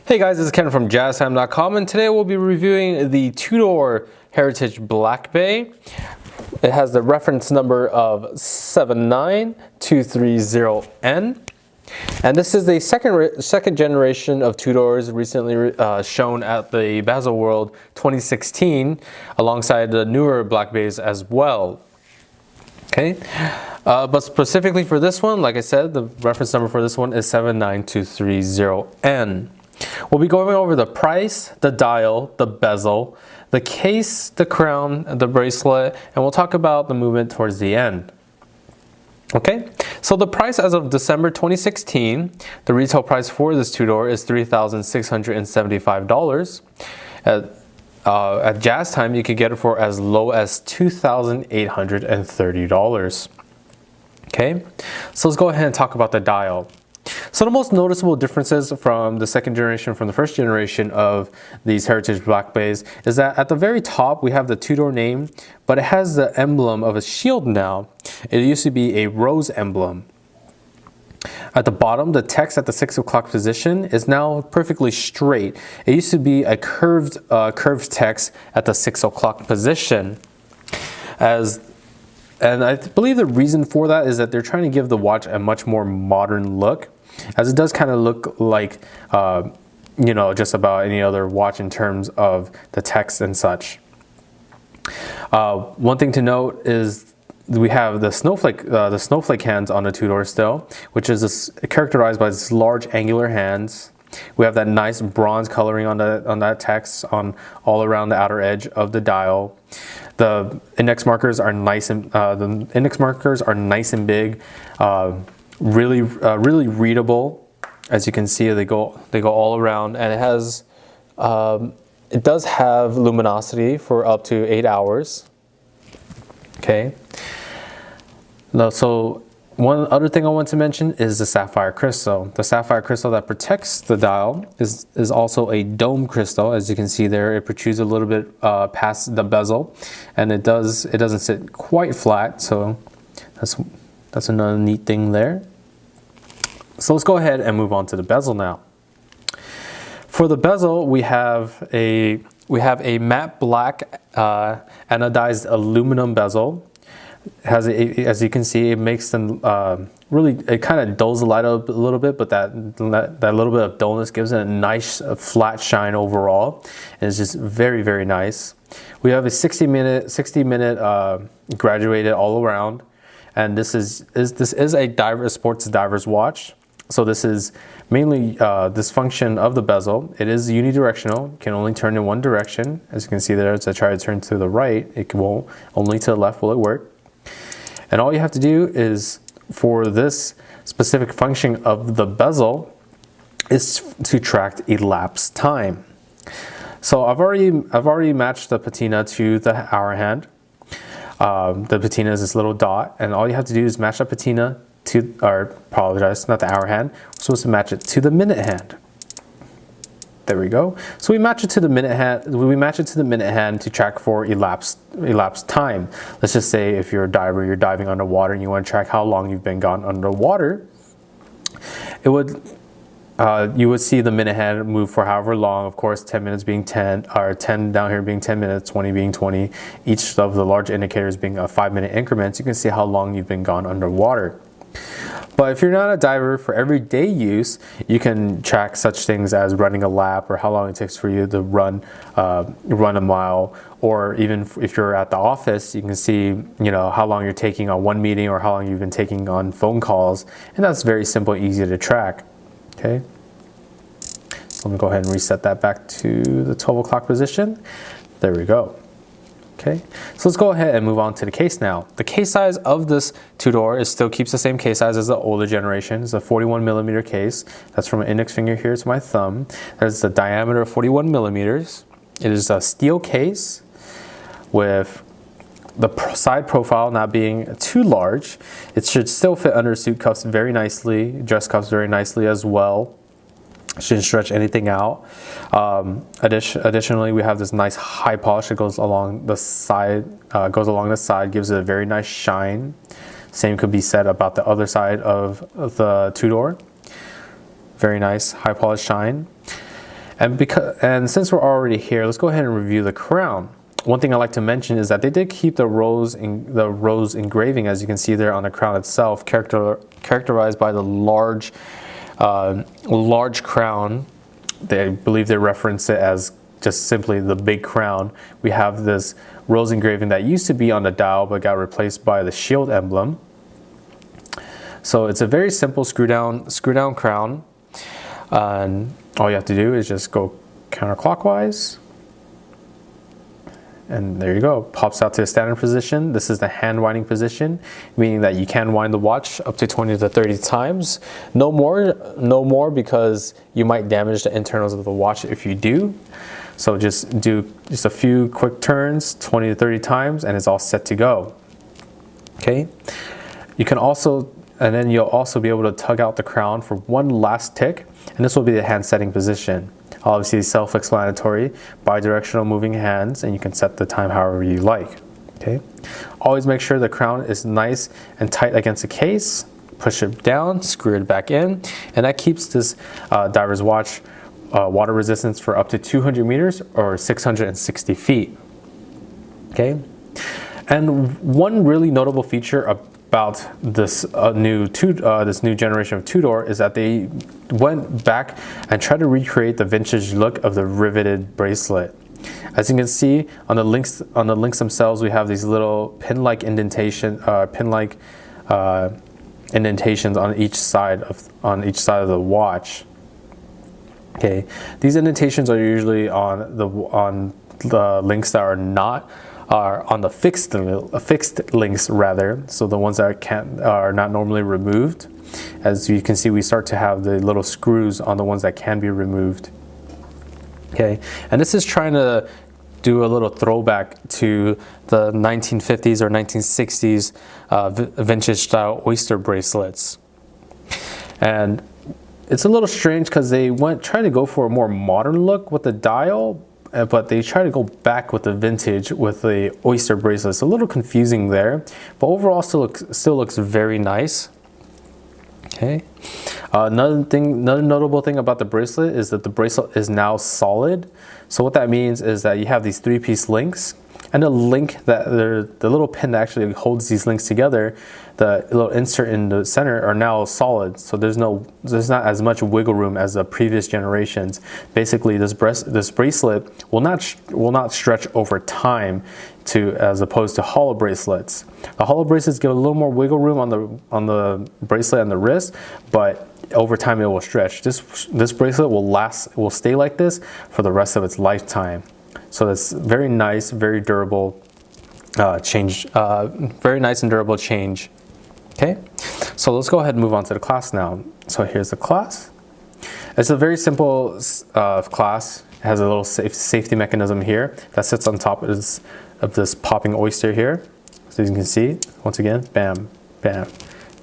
Hey guys, this is Ken from JazTime.com, and today we'll be reviewing the Tudor Heritage Black Bay. It has the reference number of 79230N. And this is the second generation of Tudors, recently shown at the Bezel World 2016, alongside the newer Black Bays as well. Okay, but specifically for this one, like I said, the reference number for this one is 79230N. We'll be going over the price, the dial, the bezel, the case, the crown, the bracelet, and we'll talk about the movement towards the end. Okay, so the price as of December 2016, the retail price for this Tudor is $3,675. At JazTime, you could get it for as low as $2,830. Okay, so let's go ahead and talk about the dial. So the most noticeable differences from the second generation from the first generation of these Heritage Black Bays is that at the very top we have the Tudor name, but it has the emblem of a shield now. It used to be a rose emblem. At the bottom, the text at the 6 o'clock position is now perfectly straight. It used to be a curved text at the 6 o'clock position. And I believe the reason for that is that they're trying to give the watch a much more modern look, as it does kind of look like, you know, just about any other watch in terms of the text and such. One thing to note is we have the snowflake hands on the Tudor still, which is characterized by this large angular hands. We have that nice bronze coloring on that text on all around the outer edge of the dial. The index markers are nice and big, really readable. As you can see, they go all around, and it does have luminosity for up to 8 hours. Okay. Now, so one other thing I want to mention is the Sapphire Crystal. The Sapphire Crystal that protects the dial is also a dome crystal. As you can see there, it protrudes a little bit past the bezel, and it doesn't sit quite flat, so that's another neat thing there. So let's go ahead and move on to the bezel now. For the bezel, we have a matte black anodized aluminum bezel. Has as you can see, it makes them it kind of dulls the light up a little bit, but that little bit of dullness gives it a nice flat shine overall, and it's just very, very nice. We have a 60 minute graduated all around, and this is a sports diver's watch. So this is mainly this function of the bezel. It is unidirectional. It can only turn in one direction. As you can see there, as I try to turn to the right, it won't. Only to the left will it work. And all you have to do is, for this specific function of the bezel, is to track elapsed time. So I've already matched the patina to the hour hand. The patina is this little dot, and all you have to do is match the patina to, or apologize, not the hour hand. We're supposed to match it to the minute hand. There we go. So we match it to the minute hand. We match it to the minute hand to track for elapsed time. Let's just say if you're a diver, you're diving underwater, and you want to track how long you've been gone underwater. It would you would see the minute hand move for however long. Of course, 10 minutes being 10, or 10 down here being 10 minutes, 20 being 20. Each of the large indicators being a 5-minute increments. You can see how long you've been gone underwater. But if you're not a diver, for everyday use, you can track such things as running a lap, or how long it takes for you to run a mile, or even if you're at the office, you can see, you know, how long you're taking on one meeting, or how long you've been taking on phone calls, and that's very simple, easy to track. Okay, so let me go ahead and reset that back to the 12 o'clock position. There we go. Okay, so let's go ahead and move on to the case now. The case size of this Tudor still keeps the same case size as the older generation. It's a 41 millimeter case. That's from my index finger here to my thumb. There's the diameter of 41 millimeters. It is a steel case with the side profile not being too large. It should still fit under suit cuffs very nicely, dress cuffs very nicely as well. Shouldn't stretch anything out. Additionally, we have this nice high polish that goes along the side, gives it a very nice shine. Same could be said about the other side of the Tudor. Very nice high polish shine. And since we're already here, let's go ahead and review the crown. One thing I like to mention is that they did keep the rose engraving, as you can see there on the crown itself, characterized by the large crown. I believe they reference it as just simply the big crown. We have this rose engraving that used to be on the dial but got replaced by the shield emblem. So it's a very simple screw down crown, and all you have to do is just go counterclockwise, and there you go. Pops out to a standard position. This is the hand winding position, meaning that you can wind the watch up to 20 to 30 times. No more, because you might damage the internals of the watch if you do. So just do a few quick turns, 20 to 30 times, and it's all set to go. Okay. You can also, and then you'll also be able to tug out the crown for one last tick, and this will be the hand setting position. Obviously self-explanatory, bi-directional moving hands, and you can set the time however you like. Okay. Always make sure the crown is nice and tight against the case. Push it down, screw it back in, and that keeps this diver's watch water resistance for up to 200 meters or 660 feet. Okay. And one really notable feature about this new generation of Tudor is that they went back and tried to recreate the vintage look of the riveted bracelet. As you can see on the links themselves, we have these little pin-like indentations on each side of the watch. Okay, these indentations are usually on the links that are on the fixed links rather, so the ones that are not normally removed. As you can see, we start to have the little screws on the ones that can be removed. Okay, and this is trying to do a little throwback to the 1950s or 1960s vintage style oyster bracelets. And it's a little strange because they tried to go for a more modern look with the dial, but they try to go back with the vintage with the oyster bracelet. It's a little confusing there, but overall still looks very nice. Okay. Another notable thing about the bracelet is that the bracelet is now solid. So what that means is that you have these 3-piece links, and the little pin that actually holds these links together, the little insert in the center, are now solid. So there's not as much wiggle room as the previous generations. Basically, this bracelet will not stretch over time, as opposed to hollow bracelets. The hollow bracelets give a little more wiggle room on the bracelet and the wrist, but over time it will stretch. This bracelet will stay like this for the rest of its lifetime. So that's very nice, very durable change. Very nice and durable change. Okay, so let's go ahead and move on to the clasp now. So here's the clasp. It's a very simple clasp. It has a little safety mechanism here that sits on top of this popping oyster here. So you can see, once again, bam, bam.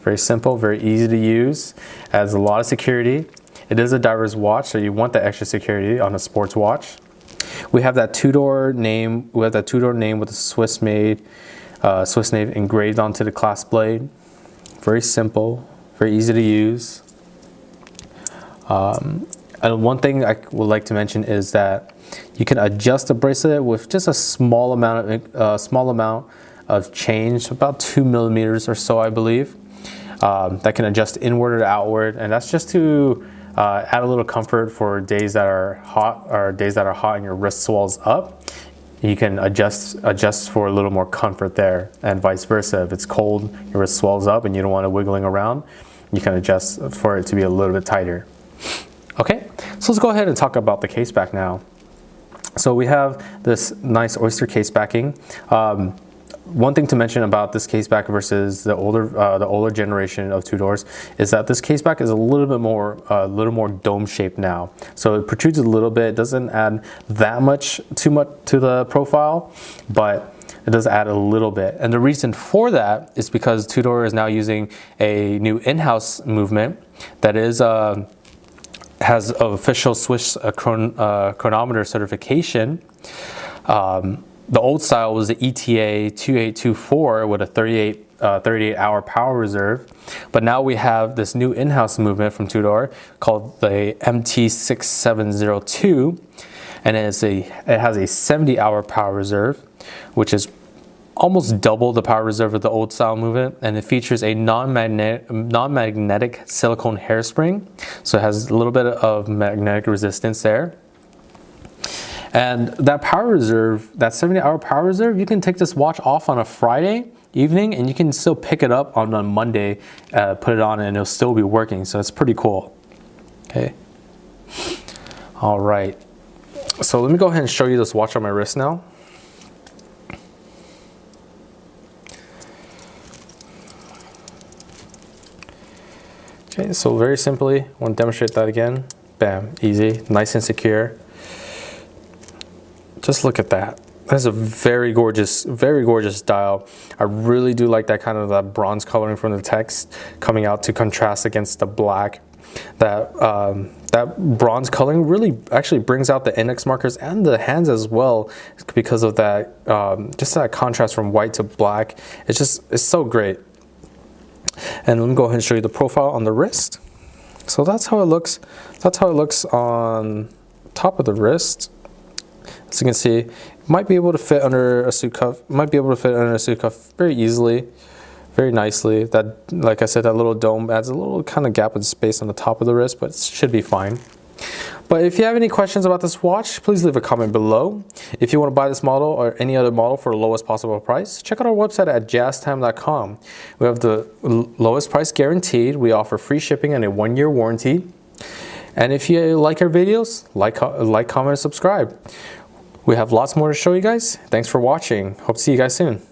Very simple, very easy to use. Adds a lot of security. It is a diver's watch, so you want the extra security on a sports watch. We have that Tudor name. We have that Tudor name with the Swiss name engraved onto the clasp blade. Very simple, very easy to use. And one thing I would like to mention is that you can adjust the bracelet with just a small amount of change, about 2 millimeters or so, I believe. That can adjust inward or outward, and that's just to add a little comfort for days that are hot and your wrist swells up. You can adjust for a little more comfort there, and vice versa. If it's cold, your wrist swells up and you don't want it wiggling around, you can adjust for it to be a little bit tighter. Okay, so let's go ahead and talk about the case back now. So we have this nice oyster case backing. One thing to mention about this case back versus the older generation of Tudors is that this case back is a little more dome shaped now. So it protrudes a little bit. It doesn't add too much to the profile, but it does add a little bit. And the reason for that is because Tudor is now using a new in-house movement that has official Swiss chronometer certification. The old style was the ETA 2824 with a 38 38-hour power reserve. But now we have this new in-house movement from Tudor called the MT6702, and it has a 70-hour power reserve, which is almost double the power reserve of the old style movement, and it features a non-magnetic silicone hairspring, so it has a little bit of magnetic resistance there. And that power reserve, that 70-hour power reserve, you can take this watch off on a Friday evening and you can still pick it up on a Monday, put it on, and it'll still be working. So it's pretty cool. Okay. All right. So let me go ahead and show you this watch on my wrist now. Okay, so very simply, I want to demonstrate that again. Bam, easy, nice and secure. Just look at that. That's a very gorgeous dial. I really do like that kind of that bronze coloring from the text coming out to contrast against the black. That bronze coloring really actually brings out the index markers and the hands as well, because of that just that contrast from white to black. It's so great. And let me go ahead and show you the profile on the wrist. So that's how it looks. That's how it looks on top of the wrist. As you can see, it might be able to fit under a suit cuff. Might be able to fit under a suit cuff very easily, very nicely. That, like I said, that little dome adds a little kind of gap of space on the top of the wrist, but it should be fine. But if you have any questions about this watch, please leave a comment below. If you want to buy this model or any other model for the lowest possible price, check out our website at JazTime.com. We have the lowest price guaranteed. We offer free shipping and a 1-year warranty. And if you like our videos, like, comment, and subscribe. We have lots more to show you guys. Thanks for watching. Hope to see you guys soon.